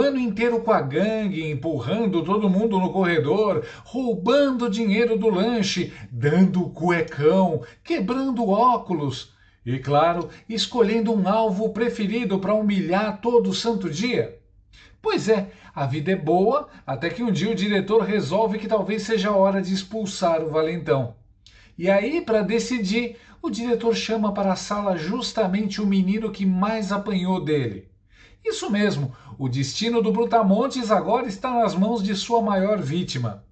ano inteiro com a gangue, empurrando todo mundo no corredor, roubando dinheiro do lanche, dando cuecão, quebrando óculos e, claro, escolhendo um alvo preferido para humilhar todo santo dia. Pois é, a vida é boa até que um dia o diretor resolve que talvez seja a hora de expulsar o valentão. E aí, para decidir, o diretor chama para a sala justamente o menino que mais apanhou dele. Isso mesmo, o destino do Brutamontes agora está nas mãos de sua maior vítima.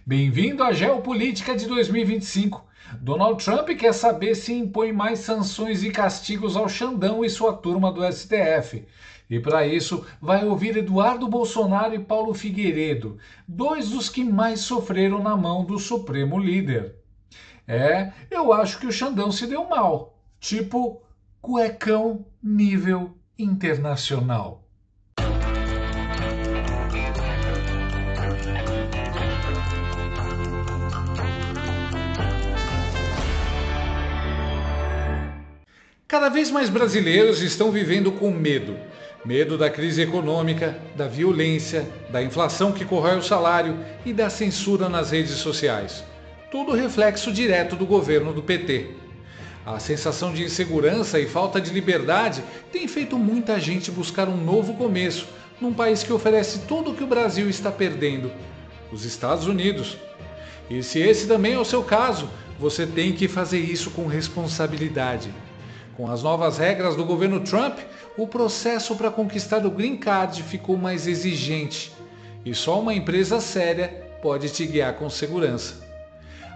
Bem-vindo à Geopolítica de 2025. Donald Trump quer saber se impõe mais sanções e castigos ao Xandão e sua turma do STF. E para isso, vai ouvir Eduardo Bolsonaro e Paulo Figueiredo, dois dos que mais sofreram na mão do Supremo Líder. Eu acho que o Xandão se deu mal. Tipo, cuecão nível internacional. Cada vez mais brasileiros estão vivendo com medo. Medo da crise econômica, da violência, da inflação que corrói o salário e da censura nas redes sociais. Tudo reflexo direto do governo do PT. A sensação de insegurança e falta de liberdade tem feito muita gente buscar um novo começo num país que oferece tudo o que o Brasil está perdendo: os Estados Unidos. E se esse também é o seu caso, você tem que fazer isso com responsabilidade. Com as novas regras do governo Trump, o processo para conquistar o Green Card ficou mais exigente. E só uma empresa séria pode te guiar com segurança.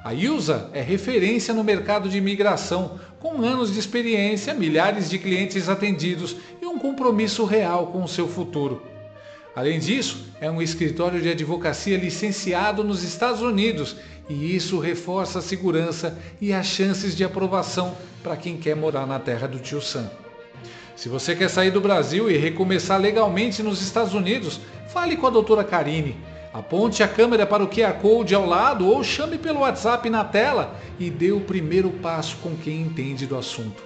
A ILSA é referência no mercado de imigração, com anos de experiência, milhares de clientes atendidos e um compromisso real com o seu futuro. Além disso, é um escritório de advocacia licenciado nos Estados Unidos e isso reforça a segurança e as chances de aprovação para quem quer morar na terra do tio Sam. Se você quer sair do Brasil e recomeçar legalmente nos Estados Unidos, fale com a doutora Karine. Aponte a câmera para o QR Code ao lado ou chame pelo WhatsApp na tela e dê o primeiro passo com quem entende do assunto.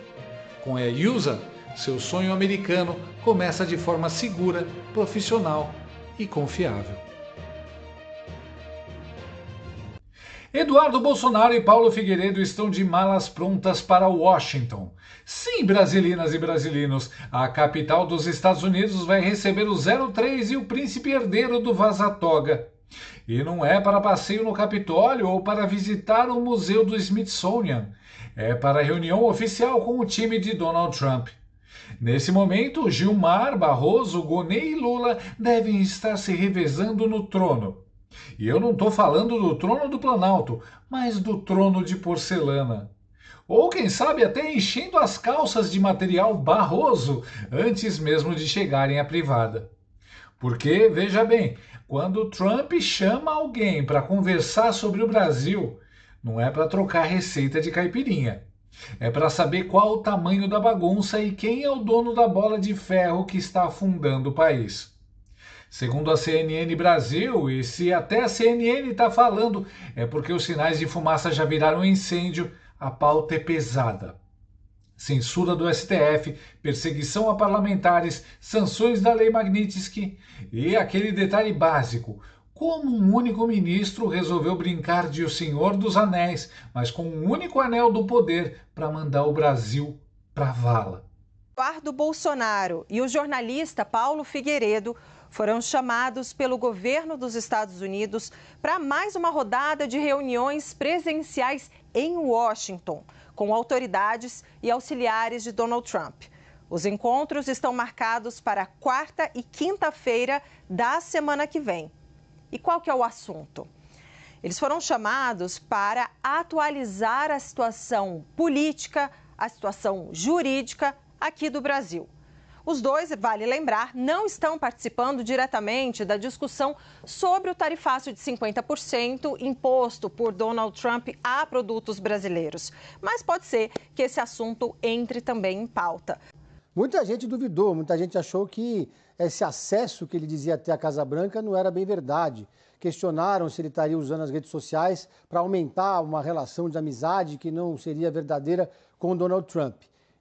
Com a ILSA, seu sonho americano começa de forma segura, profissional e confiável. Eduardo Bolsonaro e Paulo Figueiredo estão de malas prontas para Washington. Sim, brasilinas e brasilinos, a capital dos Estados Unidos vai receber o 03 e o príncipe herdeiro do Vaza-Toga. E não é para passeio no Capitólio ou para visitar o Museu do Smithsonian. É para reunião oficial com o time de Donald Trump. Nesse momento, Gilmar, Barroso, Gonê e Lula devem estar se revezando no trono. E eu não estou falando do trono do Planalto, mas do trono de porcelana. Ou quem sabe até enchendo as calças de material Barroso antes mesmo de chegarem à privada. Porque, veja bem, quando Trump chama alguém para conversar sobre o Brasil, não é para trocar receita de caipirinha. É para saber qual o tamanho da bagunça e quem é o dono da bola de ferro que está afundando o país. Segundo a CNN Brasil, e se até a CNN está falando, é porque os sinais de fumaça já viraram incêndio, a pauta é pesada. Censura do STF, perseguição a parlamentares, sanções da Lei Magnitsky e aquele detalhe básico: como um único ministro resolveu brincar de O Senhor dos Anéis, mas com um único anel do poder para mandar o Brasil para a vala. Eduardo Bolsonaro e o jornalista Paulo Figueiredo foram chamados pelo governo dos Estados Unidos para mais uma rodada de reuniões presenciais em Washington, com autoridades e auxiliares de Donald Trump. Os encontros estão marcados para quarta e quinta-feira da semana que vem. E qual que é o assunto? Eles foram chamados para atualizar a situação política, a situação jurídica aqui do Brasil. Os dois, vale lembrar, não estão participando diretamente da discussão sobre o tarifaço de 50% imposto por Donald Trump a produtos brasileiros. Mas pode ser que esse assunto entre também em pauta. Muita gente duvidou, muita gente achou que esse acesso que ele dizia ter à Casa Branca não era bem verdade. Questionaram se ele estaria usando as redes sociais para aumentar uma relação de amizade que não seria verdadeira com Donald Trump.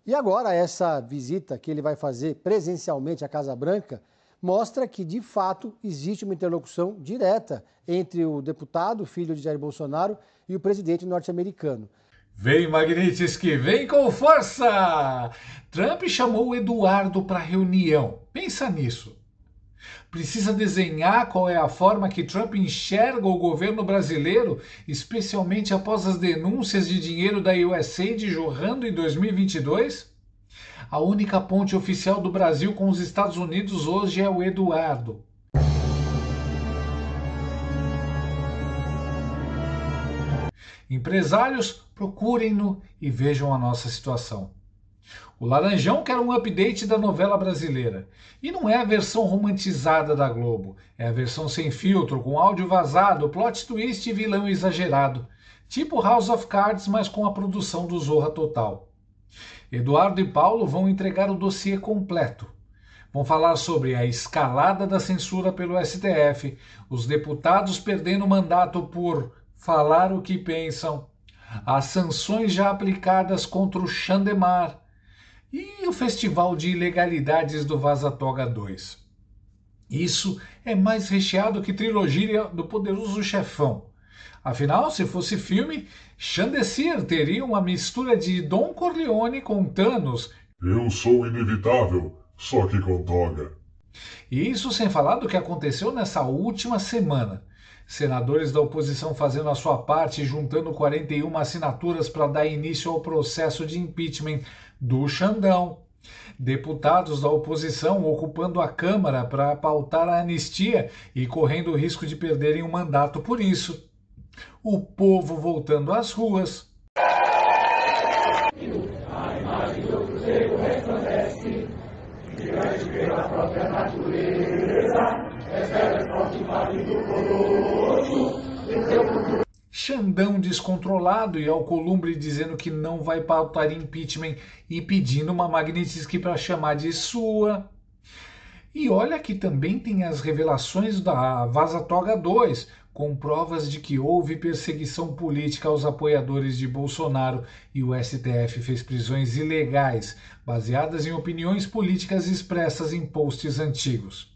E agora essa visita que ele vai fazer presencialmente à Casa Branca mostra que, de fato, existe uma interlocução direta entre o deputado, filho de Jair Bolsonaro, e o presidente norte-americano. Vem, Magnitsky, vem com força! Trump chamou o Eduardo para reunião. Pensa nisso. Precisa desenhar qual é a forma que Trump enxerga o governo brasileiro, especialmente após as denúncias de dinheiro da USAID jorrando em 2022? A única ponte oficial do Brasil com os Estados Unidos hoje é o Eduardo. Empresários, procurem-no e vejam a nossa situação. O Laranjão quer um update da novela brasileira. E não é a versão romantizada da Globo, é a versão sem filtro, com áudio vazado, plot twist e vilão exagerado. Tipo House of Cards, mas com a produção do Zorra Total. Eduardo e Paulo vão entregar o dossiê completo. Vão falar sobre a escalada da censura pelo STF, os deputados perdendo o mandato por falar o que pensam, as sanções já aplicadas contra o Xandemar e o festival de ilegalidades do Vaza Toga 2. Isso é mais recheado que trilogia do Poderoso Chefão. Afinal, se fosse filme, Xandecir teria uma mistura de Don Corleone com Thanos. Eu sou inevitável, só que com toga. E isso sem falar do que aconteceu nessa última semana. Senadores da oposição fazendo a sua parte, juntando 41 assinaturas para dar início ao processo de impeachment do Xandão. Deputados da oposição ocupando a Câmara para pautar a anistia e correndo o risco de perderem o mandato por isso. O povo voltando às ruas. Xandão descontrolado e Alcolumbre dizendo que não vai pautar impeachment e pedindo uma Magnitsky para chamar de sua. E olha que também tem as revelações da Vaza Toga 2, com provas de que houve perseguição política aos apoiadores de Bolsonaro e o STF fez prisões ilegais, baseadas em opiniões políticas expressas em posts antigos.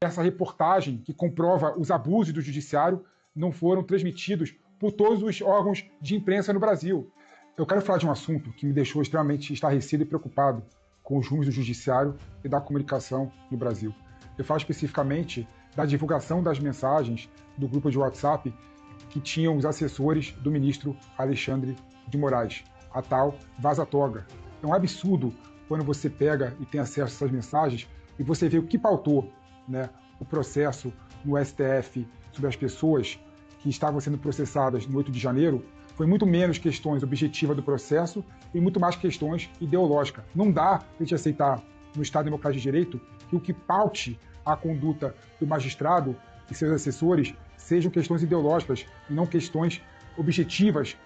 Essa reportagem que comprova os abusos do judiciário não foram transmitidos por todos os órgãos de imprensa no Brasil. Eu quero falar de um assunto que me deixou extremamente estarrecido e preocupado com os rumos do judiciário e da comunicação no Brasil. Eu falo especificamente da divulgação das mensagens do grupo de WhatsApp que tinham os assessores do ministro Alexandre de Moraes, a tal Vaza Toga. É um absurdo quando você pega e tem acesso a essas mensagens e você vê o que pautou, né, o processo no STF sobre as pessoas que estavam sendo processadas no 8 de janeiro, foi muito menos questões objetivas do processo e muito mais questões ideológicas. Não dá para a gente aceitar no Estado Democrático de Direito que o que paute a conduta do magistrado e seus assessores sejam questões ideológicas e não questões objetivas,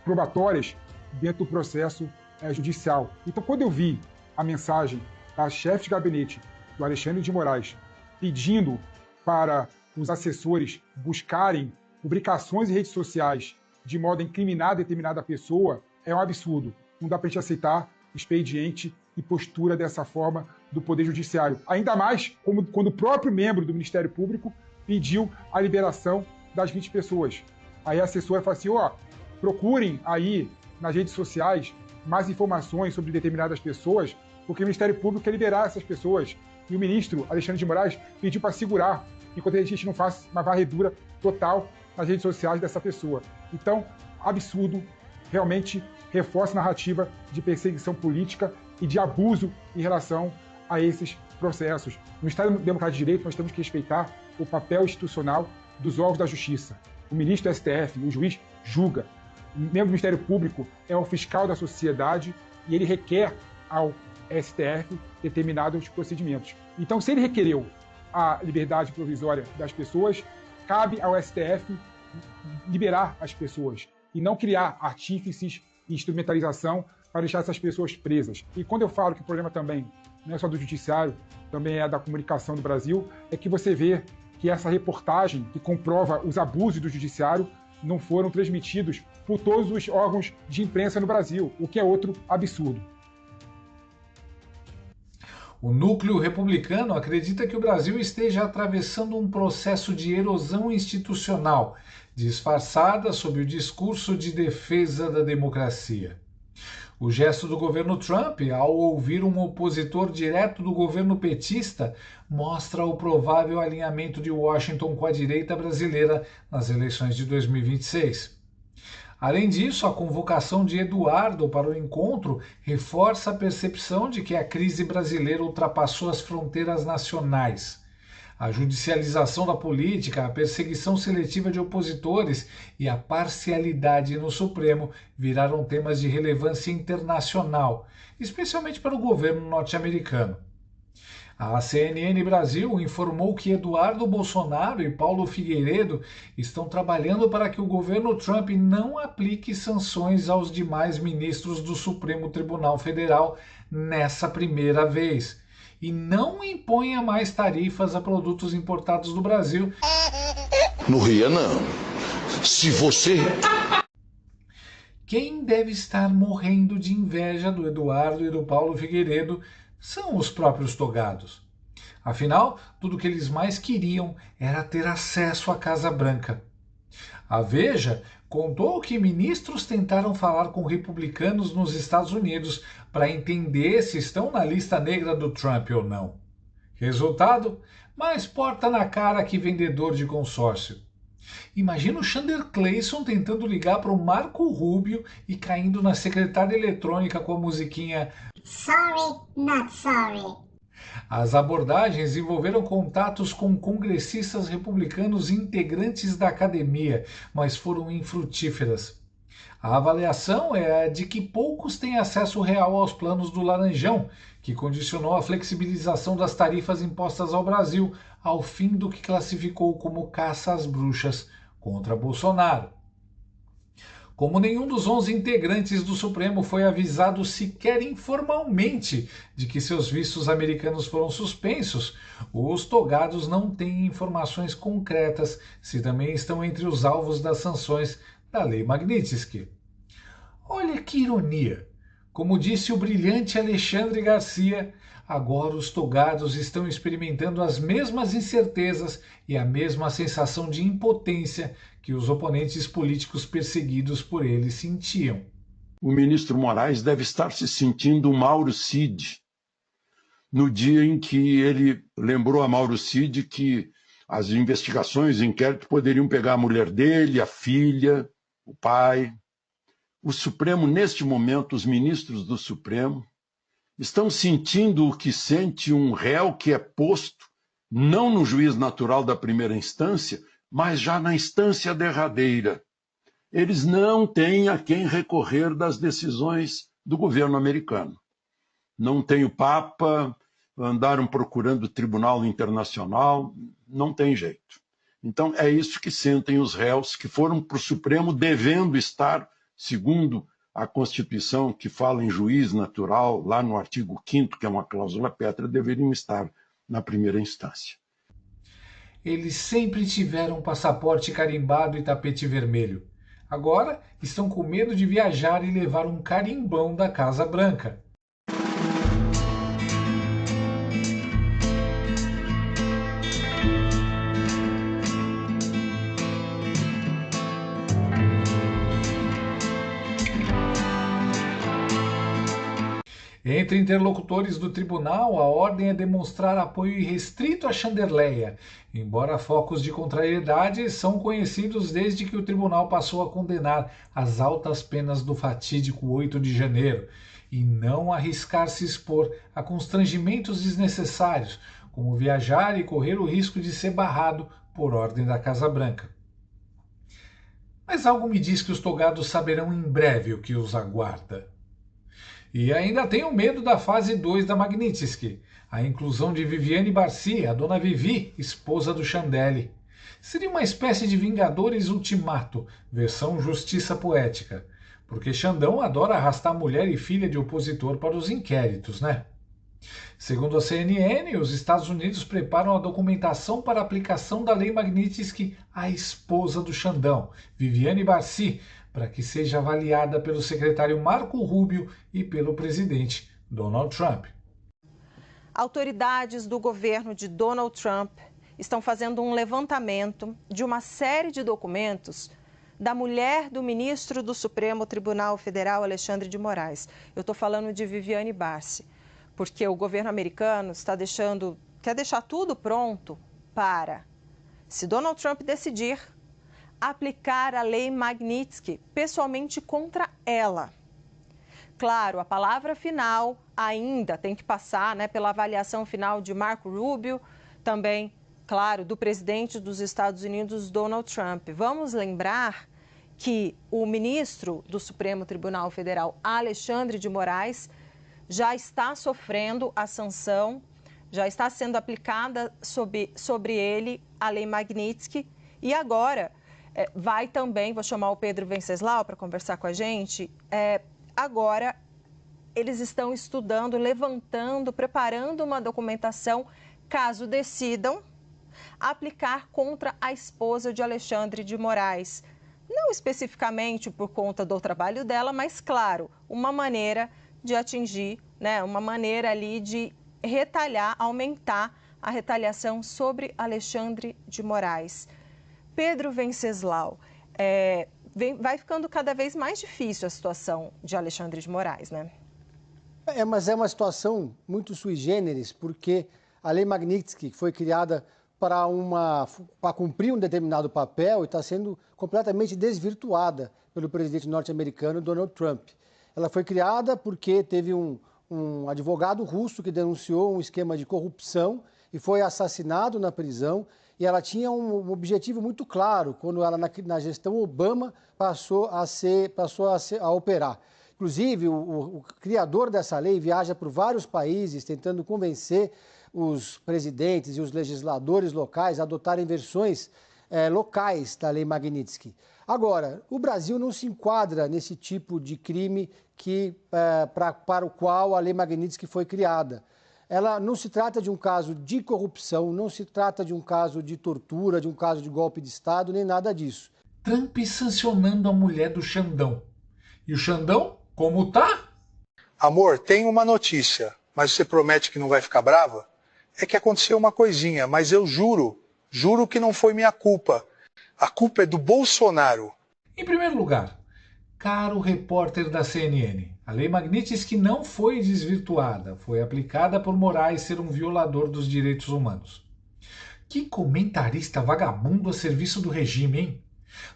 probatórias dentro do processo judicial. Então, quando eu vi a mensagem da chefe de gabinete do Alexandre de Moraes pedindo para os assessores buscarem publicações em redes sociais de modo a incriminar determinada pessoa, é um absurdo. Não dá para a gente aceitar expediente e postura dessa forma do Poder Judiciário. Ainda mais quando o próprio membro do Ministério Público pediu a liberação das 20 pessoas. Aí a assessora fala assim, procurem aí nas redes sociais mais informações sobre determinadas pessoas, porque o Ministério Público quer liberar essas pessoas. E o ministro Alexandre de Moraes pediu para segurar, enquanto a gente não faz uma varredura total nas redes sociais dessa pessoa. Então, absurdo, realmente reforça a narrativa de perseguição política e de abuso em relação a esses processos. No Estado Democrático de Direito, nós temos que respeitar o papel institucional dos órgãos da Justiça. O ministro do STF, o juiz, julga. O membro do Ministério Público é o fiscal da sociedade e ele requer ao STF determinados procedimentos. Então, se ele requereu a liberdade provisória das pessoas, cabe ao STF liberar as pessoas e não criar artífices e instrumentalização para deixar essas pessoas presas. E quando eu falo que o problema também não é só do judiciário, também é da comunicação do Brasil, é que você vê que essa reportagem que comprova os abusos do judiciário não foram transmitidos por todos os órgãos de imprensa no Brasil, o que é outro absurdo. O núcleo republicano acredita que o Brasil esteja atravessando um processo de erosão institucional, disfarçada sob o discurso de defesa da democracia. O gesto do governo Trump, ao ouvir um opositor direto do governo petista, mostra o provável alinhamento de Washington com a direita brasileira nas eleições de 2026. Além disso, a convocação de Eduardo para o encontro reforça a percepção de que a crise brasileira ultrapassou as fronteiras nacionais. A judicialização da política, a perseguição seletiva de opositores e a parcialidade no Supremo viraram temas de relevância internacional, especialmente para o governo norte-americano. A CNN Brasil informou que Eduardo Bolsonaro e Paulo Figueiredo estão trabalhando para que o governo Trump não aplique sanções aos demais ministros do Supremo Tribunal Federal nessa primeira vez e não imponha mais tarifas a produtos importados do Brasil. Não ria, não. Se você... Quem deve estar morrendo de inveja do Eduardo e do Paulo Figueiredo são os próprios togados. Afinal, tudo o que eles mais queriam era ter acesso à Casa Branca. A Veja contou que ministros tentaram falar com republicanos nos Estados Unidos para entender se estão na lista negra do Trump ou não. Resultado? Mais porta na cara que vendedor de consórcio. Imagina o Chandler Clayson tentando ligar para o Marco Rubio e caindo na secretária eletrônica com a musiquinha Sorry, not sorry. As abordagens envolveram contatos com congressistas republicanos integrantes da academia, mas foram infrutíferas. A avaliação é a de que poucos têm acesso real aos planos do Laranjão, que condicionou a flexibilização das tarifas impostas ao Brasil ao fim do que classificou como caça às bruxas contra Bolsonaro. Como nenhum dos 11 integrantes do Supremo foi avisado sequer informalmente de que seus vistos americanos foram suspensos, os togados não têm informações concretas se também estão entre os alvos das sanções da Lei Magnitsky. Olha que ironia! Como disse o brilhante Alexandre Garcia, agora os togados estão experimentando as mesmas incertezas e a mesma sensação de impotência que os oponentes políticos perseguidos por eles sentiam. O ministro Moraes deve estar se sentindo um Mauro Cid, no dia em que ele lembrou a Mauro Cid que as investigações, o inquérito poderiam pegar a mulher dele, a filha, o pai. O Supremo, neste momento, os ministros do Supremo, estão sentindo o que sente um réu que é posto, não no juiz natural da primeira instância, mas já na instância derradeira. Eles não têm a quem recorrer das decisões do governo americano. Não tem o Papa, andaram procurando o Tribunal Internacional, não tem jeito. Então é isso que sentem os réus que foram para o Supremo devendo estar, segundo a Constituição que fala em juiz natural, lá no artigo 5º, que é uma cláusula pétrea, deveriam estar na primeira instância. Eles sempre tiveram passaporte carimbado e tapete vermelho. Agora estão com medo de viajar e levar um carimbão da Casa Branca. Entre interlocutores do tribunal, a ordem é demonstrar apoio irrestrito à Chanderleia, embora focos de contrariedade são conhecidos desde que o tribunal passou a condenar as altas penas do fatídico 8 de janeiro, e não arriscar se expor a constrangimentos desnecessários, como viajar e correr o risco de ser barrado por ordem da Casa Branca. Mas algo me diz que os togados saberão em breve o que os aguarda. E ainda tenho medo da fase 2 da Magnitsky, a inclusão de Viviane Barcy, a dona Vivi, esposa do Chandelle. Seria uma espécie de Vingadores Ultimato, versão justiça poética, porque Xandão adora arrastar mulher e filha de opositor para os inquéritos, né? Segundo a CNN, os Estados Unidos preparam a documentação para a aplicação da Lei Magnitsky à esposa do Xandão, Viviane Barcy, para que seja avaliada pelo secretário Marco Rubio e pelo presidente Donald Trump. Autoridades do governo de Donald Trump estão fazendo um levantamento de uma série de documentos da mulher do ministro do Supremo Tribunal Federal, Alexandre de Moraes. Eu estou falando de Viviane Bassi, porque o governo americano quer deixar tudo pronto para, se Donald Trump decidir, aplicar a lei Magnitsky pessoalmente contra ela. Claro, a palavra final ainda tem que passar, pela avaliação final de Marco Rubio, também, claro, do presidente dos Estados Unidos, Donald Trump. Vamos lembrar que o ministro do Supremo Tribunal Federal, Alexandre de Moraes, já está sofrendo a sanção, já está sendo aplicada sobre ele a lei Magnitsky e agora vai também, vou chamar o Pedro Venceslau para conversar com a gente, agora eles estão estudando, levantando, preparando uma documentação, caso decidam aplicar contra a esposa de Alexandre de Moraes. Não especificamente por conta do trabalho dela, mas, claro, uma maneira de atingir, uma maneira ali de retalhar, aumentar a retaliação sobre Alexandre de Moraes. Pedro Venceslau, vai ficando cada vez mais difícil a situação de Alexandre de Moraes, né? Mas é uma situação muito sui generis, porque a lei Magnitsky foi criada para cumprir um determinado papel e está sendo completamente desvirtuada pelo presidente norte-americano Donald Trump. Ela foi criada porque teve um advogado russo que denunciou um esquema de corrupção e foi assassinado na prisão. E ela tinha um objetivo muito claro quando ela, na gestão Obama, passou a operar. Inclusive, o criador dessa lei viaja por vários países tentando convencer os presidentes e os legisladores locais a adotarem versões locais da lei Magnitsky. Agora, o Brasil não se enquadra nesse tipo de crime para o qual a lei Magnitsky foi criada. Ela não se trata de um caso de corrupção, não se trata de um caso de tortura, de um caso de golpe de Estado, nem nada disso. Trump sancionando a mulher do Xandão. E o Xandão, como tá? Amor, tem uma notícia, mas você promete que não vai ficar brava? É que aconteceu uma coisinha, mas eu juro que não foi minha culpa. A culpa é do Bolsonaro. Em primeiro lugar, caro repórter da CNN, a lei Magnitsky não foi desvirtuada, foi aplicada por Moraes ser um violador dos direitos humanos. Que comentarista vagabundo a serviço do regime, hein?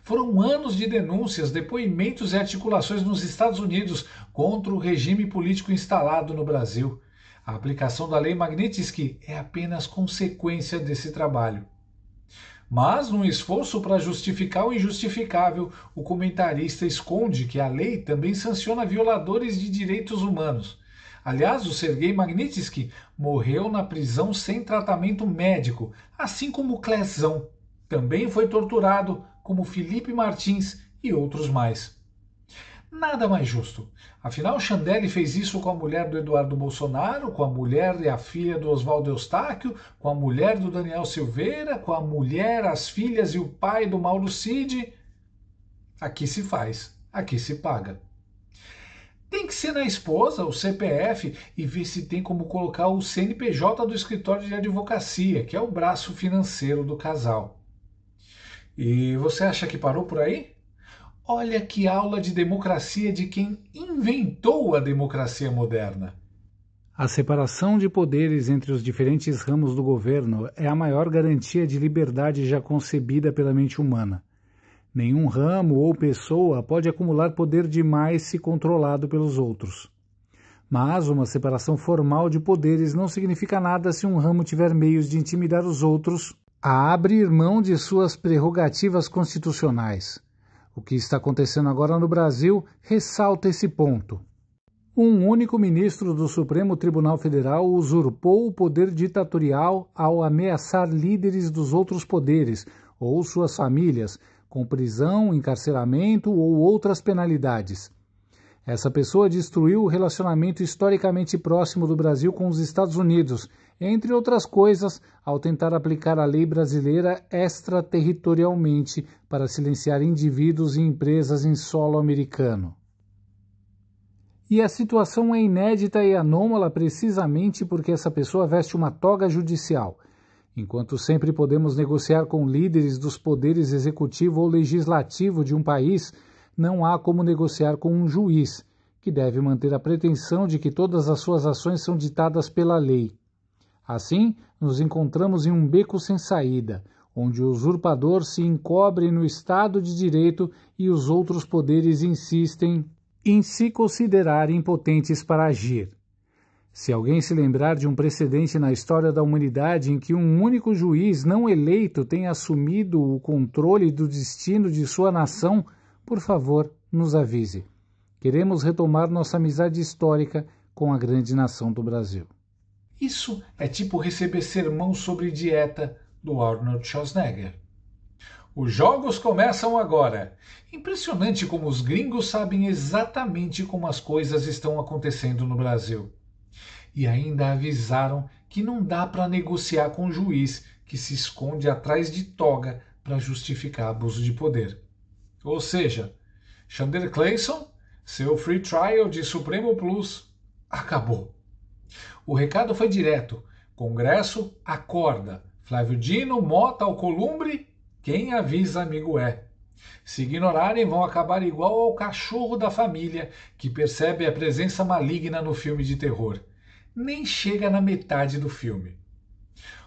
Foram anos de denúncias, depoimentos e articulações nos Estados Unidos contra o regime político instalado no Brasil. A aplicação da lei Magnitsky é apenas consequência desse trabalho. Mas, num esforço para justificar o injustificável, o comentarista esconde que a lei também sanciona violadores de direitos humanos. Aliás, o Sergei Magnitsky morreu na prisão sem tratamento médico, assim como o Clezão. Também foi torturado, como Felipe Martins e outros mais. Nada mais justo. Afinal, Chandelle fez isso com a mulher do Eduardo Bolsonaro, com a mulher e a filha do Oswaldo Eustáquio, com a mulher do Daniel Silveira, com a mulher, as filhas e o pai do Mauro Cid. Aqui se faz, aqui se paga. Tem que ser na esposa, o CPF, e ver se tem como colocar o CNPJ do escritório de advocacia, que é o braço financeiro do casal. E você acha que parou por aí? Olha que aula de democracia de quem inventou a democracia moderna. A separação de poderes entre os diferentes ramos do governo é a maior garantia de liberdade já concebida pela mente humana. Nenhum ramo ou pessoa pode acumular poder demais se controlado pelos outros. Mas uma separação formal de poderes não significa nada se um ramo tiver meios de intimidar os outros a abrir mão de suas prerrogativas constitucionais. O que está acontecendo agora no Brasil ressalta esse ponto. Um único ministro do Supremo Tribunal Federal usurpou o poder ditatorial ao ameaçar líderes dos outros poderes ou suas famílias com prisão, encarceramento ou outras penalidades. Essa pessoa destruiu o relacionamento historicamente próximo do Brasil com os Estados Unidos, entre outras coisas, ao tentar aplicar a lei brasileira extraterritorialmente para silenciar indivíduos e empresas em solo americano. E a situação é inédita e anômala precisamente porque essa pessoa veste uma toga judicial. Enquanto sempre podemos negociar com líderes dos poderes executivo ou legislativo de um país, não há como negociar com um juiz, que deve manter a pretensão de que todas as suas ações são ditadas pela lei. Assim, nos encontramos em um beco sem saída, onde o usurpador se encobre no Estado de Direito e os outros poderes insistem em se considerar impotentes para agir. Se alguém se lembrar de um precedente na história da humanidade em que um único juiz não eleito tenha assumido o controle do destino de sua nação, por favor, nos avise. Queremos retomar nossa amizade histórica com a grande nação do Brasil. Isso é tipo receber sermão sobre dieta do Arnold Schwarzenegger. Os jogos começam agora. Impressionante como os gringos sabem exatamente como as coisas estão acontecendo no Brasil. E ainda avisaram que não dá para negociar com o juiz que se esconde atrás de toga para justificar abuso de poder. Ou seja, Chandler Clayson, seu free trial de Supremo Plus, acabou. O recado foi direto. Congresso, acorda. Flávio Dino, Mota, Alcolumbre, quem avisa amigo é. Se ignorarem, vão acabar igual ao cachorro da família que percebe a presença maligna no filme de terror. Nem chega na metade do filme.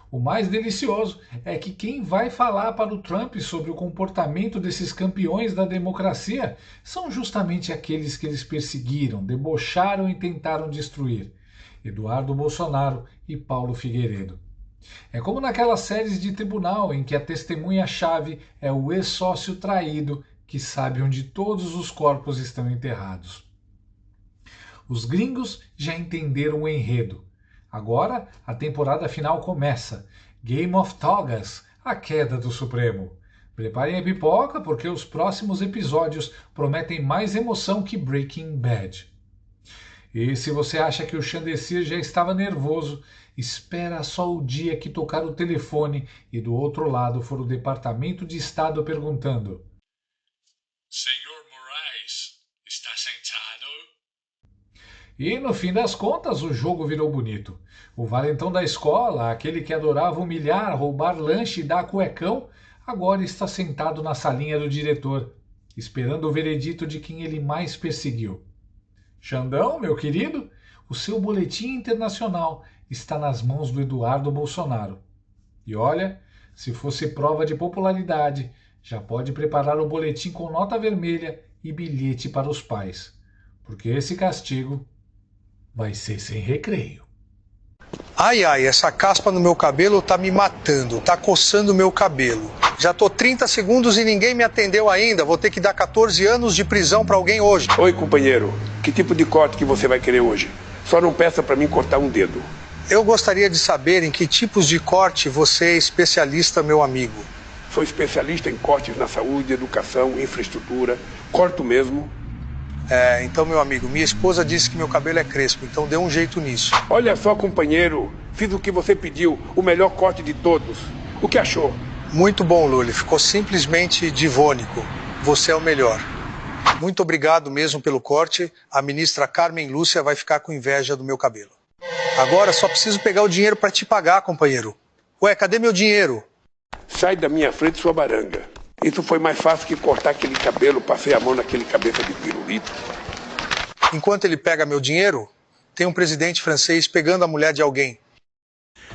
O mais delicioso é que quem vai falar para o Trump sobre o comportamento desses campeões da democracia são justamente aqueles que eles perseguiram, debocharam e tentaram destruir. Eduardo Bolsonaro e Paulo Figueiredo. É como naquelas séries de tribunal em que a testemunha-chave é o ex-sócio traído que sabe onde todos os corpos estão enterrados. Os gringos já entenderam o enredo. Agora a temporada final começa. Game of Togas, a queda do Supremo. Preparem a pipoca porque os próximos episódios prometem mais emoção que Breaking Bad. E se você acha que o Chandecir já estava nervoso, espera só o dia que tocar o telefone e do outro lado for o Departamento de Estado perguntando: Senhor Moraes, está sentado? E no fim das contas o jogo virou bonito. O valentão da escola, aquele que adorava humilhar, roubar lanche e dar cuecão, agora está sentado na salinha do diretor, esperando o veredito de quem ele mais perseguiu. Xandão, meu querido, o seu boletim internacional está nas mãos do Eduardo Bolsonaro. E olha, se fosse prova de popularidade, já pode preparar o boletim com nota vermelha e bilhete para os pais, porque esse castigo vai ser sem recreio. Ai, ai, essa caspa no meu cabelo tá me matando, tá coçando o meu cabelo. Já tô 30 segundos e ninguém me atendeu ainda, vou ter que dar 14 anos de prisão pra alguém hoje. Oi, companheiro, que tipo de corte que você vai querer hoje? Só não peça pra mim cortar um dedo. Eu gostaria de saber em que tipos de corte você é especialista, meu amigo. Sou especialista em cortes na saúde, educação, infraestrutura, corto mesmo. Então, meu amigo, minha esposa disse que meu cabelo é crespo, então dê um jeito nisso. Olha só, companheiro, fiz o que você pediu, o melhor corte de todos. O que achou? Muito bom, Lully, ficou simplesmente divônico. Você é o melhor. Muito obrigado mesmo pelo corte. A ministra Carmen Lúcia vai ficar com inveja do meu cabelo. Agora só preciso pegar o dinheiro para te pagar, companheiro. Ué, cadê meu dinheiro? Sai da minha frente, sua baranga. Isso foi mais fácil que cortar aquele cabelo, passei a mão naquele cabeça de pirulito. Enquanto ele pega meu dinheiro, tem um presidente francês pegando a mulher de alguém.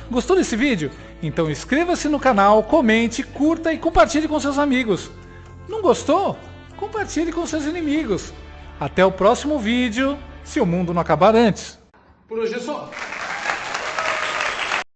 Gostou desse vídeo? Então inscreva-se no canal, comente, curta e compartilhe com seus amigos. Não gostou? Compartilhe com seus inimigos. Até o próximo vídeo, se o mundo não acabar antes. Por hoje é só.